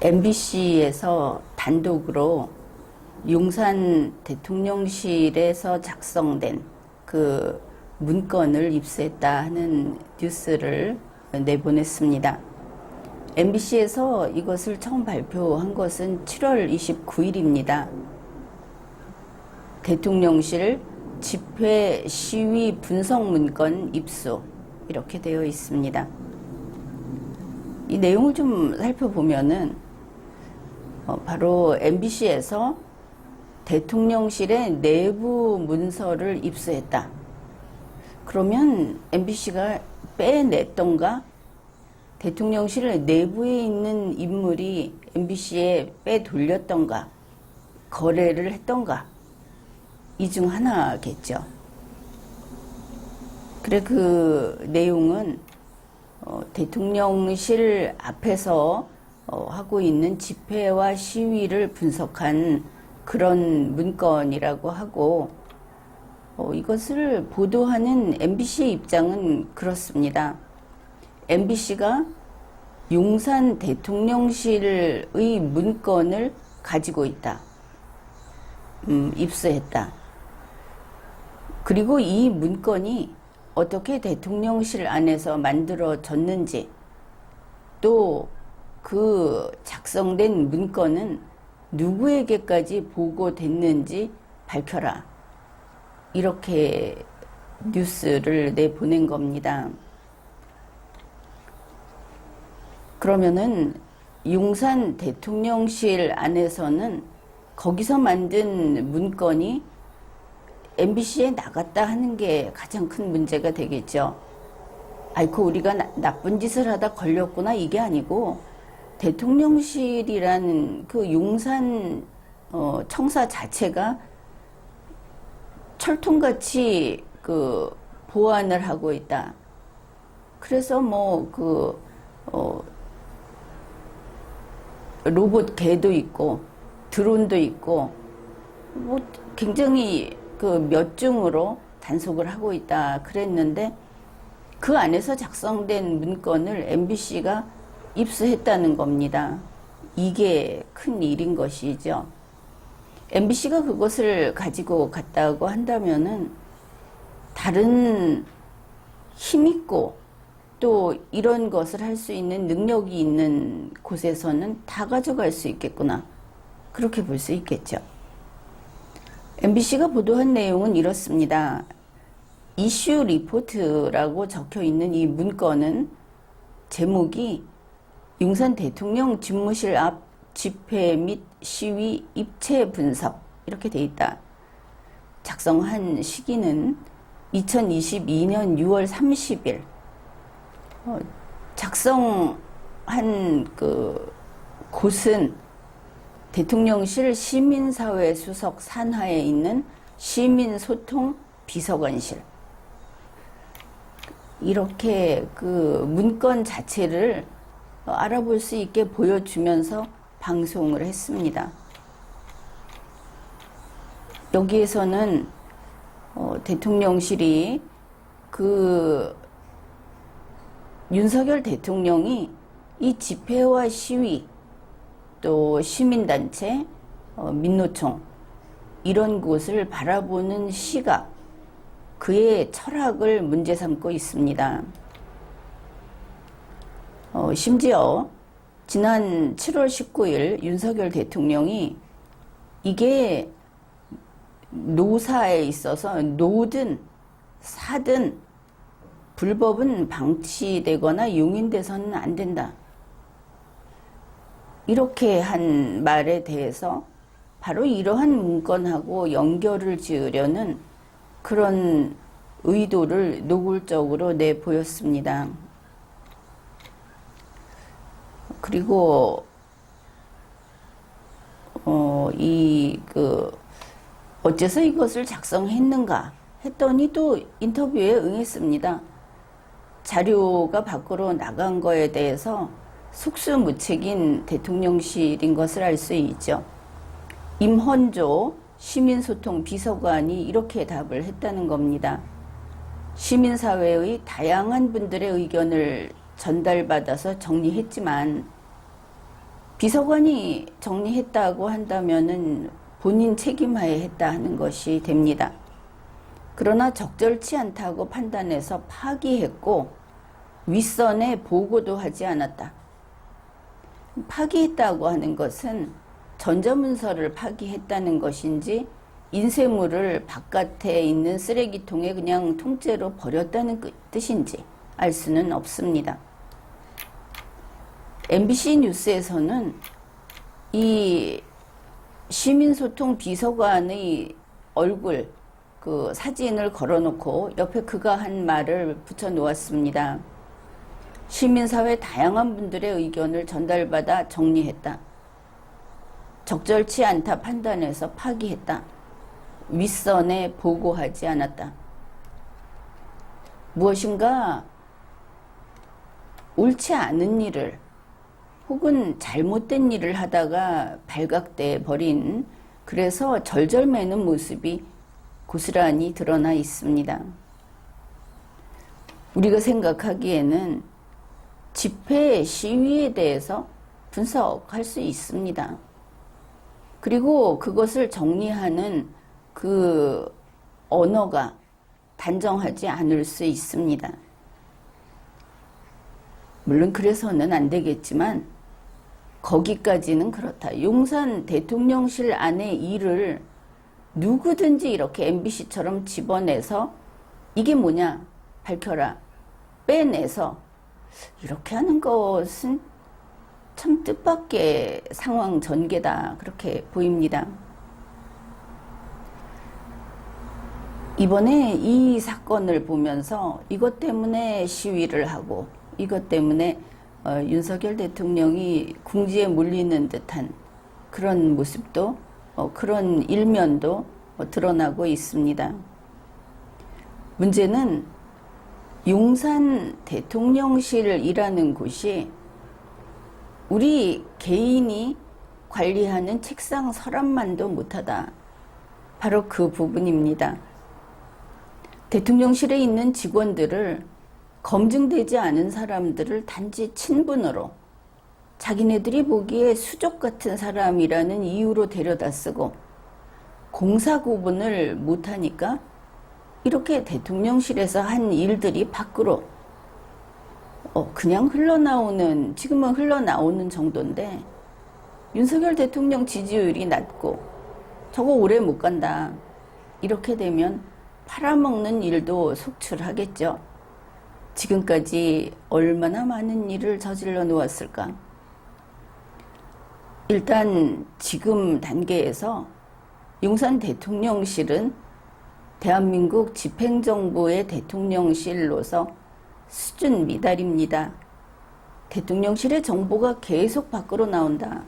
MBC에서 단독으로 용산 대통령실에서 작성된 그 문건을 입수했다 하는 뉴스를 내보냈습니다. MBC에서 이것을 처음 발표한 것은 7월 29일입니다. 대통령실 집회 시위 분석 문건 입수 이렇게 되어 있습니다. 이 내용을 좀 살펴보면은 바로 MBC에서 대통령실의 내부 문서를 입수했다. 그러면 MBC가 빼냈던가? 대통령실 내부에 있는 인물이 MBC에 빼돌렸던가? 거래를 했던가? 이 중 하나겠죠. 그래 그 내용은 대통령실 앞에서 하고 있는 집회와 시위를 분석한 그런 문건이라고 하고 이것을 보도하는 MBC의 입장은 그렇습니다. MBC가 용산 대통령실의 문건을 가지고 있다. 입수했다. 그리고 이 문건이 어떻게 대통령실 안에서 만들어졌는지 또 그 작성된 문건은 누구에게까지 보고됐는지 밝혀라. 이렇게 뉴스를 내보낸 겁니다. 그러면은 용산 대통령실 안에서는 거기서 만든 문건이 MBC에 나갔다 하는 게 가장 큰 문제가 되겠죠. 아이고 우리가 나쁜 짓을 하다 걸렸구나 이게 아니고 대통령실이라는 그 용산 청사 자체가 철통같이 그 보안을 하고 있다. 그래서 로봇 개도 있고 드론도 있고 굉장히 그 몇 중으로 단속을 하고 있다 그랬는데 그 안에서 작성된 문건을 MBC가 입수했다는 겁니다. 이게 큰 일인 것이죠. MBC가 그것을 가지고 갔다고 한다면은 다른 힘있고 또 이런 것을 할 수 있는 능력이 있는 곳에서는 다 가져갈 수 있겠구나. 그렇게 볼 수 있겠죠. MBC가 보도한 내용은 이렇습니다. 이슈 리포트라고 적혀 있는 이 문건은 제목이 용산 대통령 집무실 앞 집회 및 시위 입체 분석 이렇게 돼 있다. 작성한 시기는 2022년 6월 30일. 작성한 그 곳은 대통령실 시민사회 수석 산하에 있는 시민소통 비서관실. 이렇게 그 문건 자체를 알아볼 수 있게 보여주면서 방송을 했습니다. 여기에서는 대통령실이 그 윤석열 대통령이 이 집회와 시위 또 시민단체, 민노총 이런 곳을 바라보는 시각 그의 철학을 문제 삼고 있습니다. 심지어 지난 7월 19일 윤석열 대통령이 이게 노사에 있어서 노든 사든 불법은 방치되거나 용인돼서는 안 된다. 이렇게 한 말에 대해서 바로 이러한 문건하고 연결을 지으려는 그런 의도를 노골적으로 내보였습니다. 그리고 어째서 이것을 작성했는가 했더니 또 인터뷰에 응했습니다. 자료가 밖으로 나간 거에 대해서 속수무책인 대통령실인 것을 알 수 있죠. 임헌조 시민소통 비서관이 이렇게 답을 했다는 겁니다. 시민사회의 다양한 분들의 의견을 전달받아서 정리했지만 비서관이 정리했다고 한다면은 본인 책임하에 했다 하는 것이 됩니다. 그러나 적절치 않다고 판단해서 파기했고 윗선에 보고도 하지 않았다. 파기했다고 하는 것은 전자문서를 파기했다는 것인지 인쇄물을 바깥에 있는 쓰레기통에 그냥 통째로 버렸다는 뜻인지 알 수는 없습니다. MBC 뉴스에서는 이 시민소통 비서관의 얼굴 그 사진을 걸어놓고 옆에 그가 한 말을 붙여 놓았습니다. 시민사회 다양한 분들의 의견을 전달받아 정리했다. 적절치 않다 판단해서 파기했다. 윗선에 보고하지 않았다. 무엇인가 옳지 않은 일을 혹은 잘못된 일을 하다가 발각돼 버린, 그래서 절절매는 모습이 고스란히 드러나 있습니다. 우리가 생각하기에는 집회 시위에 대해서 분석할 수 있습니다. 그리고 그것을 정리하는 그 언어가 단정하지 않을 수 있습니다. 물론 그래서는 안 되겠지만 거기까지는 그렇다. 용산 대통령실 안의 일을 누구든지 이렇게 MBC처럼 집어내서 이게 뭐냐 밝혀라 빼내서 이렇게 하는 것은 참 뜻밖의 상황 전개다, 그렇게 보입니다. 이번에 이 사건을 보면서 이것 때문에 시위를 하고 이것 때문에 윤석열 대통령이 궁지에 몰리는 듯한 그런 모습도 그런 일면도 드러나고 있습니다. 문제는 용산 대통령실이라는 곳이 우리 개인이 관리하는 책상 서랍만도 못하다. 바로 그 부분입니다. 대통령실에 있는 직원들을 검증되지 않은 사람들을 단지 친분으로 자기네들이 보기에 수족 같은 사람이라는 이유로 데려다 쓰고 공사 구분을 못하니까 이렇게 대통령실에서 한 일들이 밖으로 그냥 흘러나오는, 지금은 흘러나오는 정도인데 윤석열 대통령 지지율이 낮고 저거 오래 못 간다. 이렇게 되면 팔아먹는 일도 속출하겠죠. 지금까지 얼마나 많은 일을 저질러 놓았을까. 일단 지금 단계에서 용산 대통령실은 대한민국 집행정부의 대통령실로서 수준 미달입니다. 대통령실의 정보가 계속 밖으로 나온다.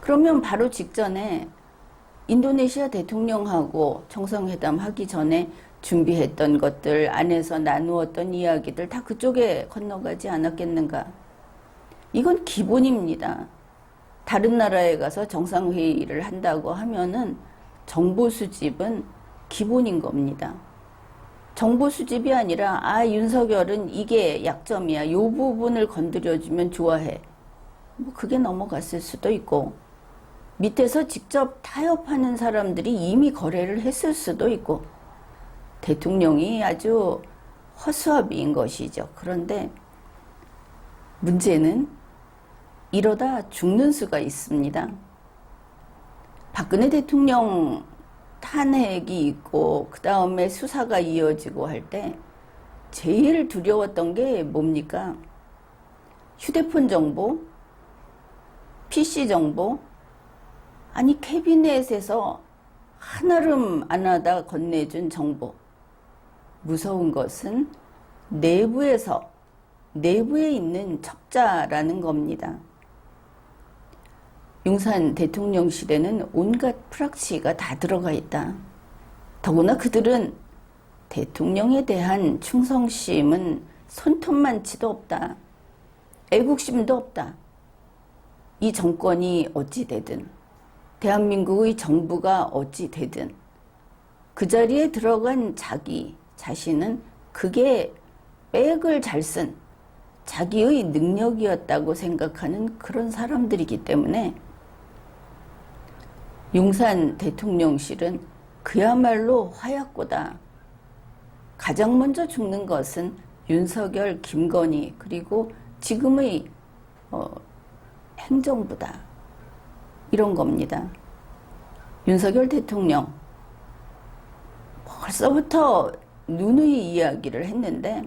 그러면 바로 직전에 인도네시아 대통령하고 정상회담 하기 전에 준비했던 것들, 안에서 나누었던 이야기들 다 그쪽에 건너가지 않았겠는가. 이건 기본입니다. 다른 나라에 가서 정상회의를 한다고 하면은 정보 수집은 기본인 겁니다. 정보 수집이 아니라 윤석열은 이게 약점이야, 요 부분을 건드려주면 좋아해, 뭐 그게 넘어갔을 수도 있고 밑에서 직접 타협하는 사람들이 이미 거래를 했을 수도 있고 대통령이 아주 허수아비인 것이죠. 그런데 문제는 이러다 죽는 수가 있습니다. 박근혜 대통령 탄핵이 있고 그 다음에 수사가 이어지고 할 때 제일 두려웠던 게 뭡니까? 휴대폰 정보, PC 정보, 아니 캐비넷에서 한아름 안 하다 건네준 정보. 무서운 것은 내부에 있는 첩자라는 겁니다. 용산 대통령실에는 온갖 프락치가 다 들어가 있다. 더구나 그들은 대통령에 대한 충성심은 손톱만치도 없다. 애국심도 없다. 이 정권이 어찌 되든, 대한민국의 정부가 어찌 되든 그 자리에 들어간 자기 자신은 그게 백을 잘 쓴 자기의 능력이었다고 생각하는 그런 사람들이기 때문에 용산 대통령실은 그야말로 화약고다. 가장 먼저 죽는 것은 윤석열, 김건희, 그리고 지금의 행정부다. 이런 겁니다. 윤석열 대통령 벌써부터 누누이 이야기를 했는데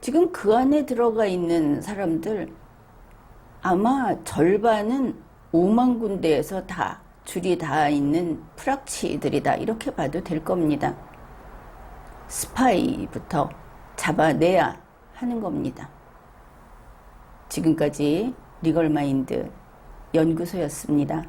지금 그 안에 들어가 있는 사람들 아마 절반은 5만 군데에서 다 줄이 다 있는 프락치들이다. 이렇게 봐도 될 겁니다. 스파이부터 잡아내야 하는 겁니다. 지금까지 리걸마인드 연구소였습니다.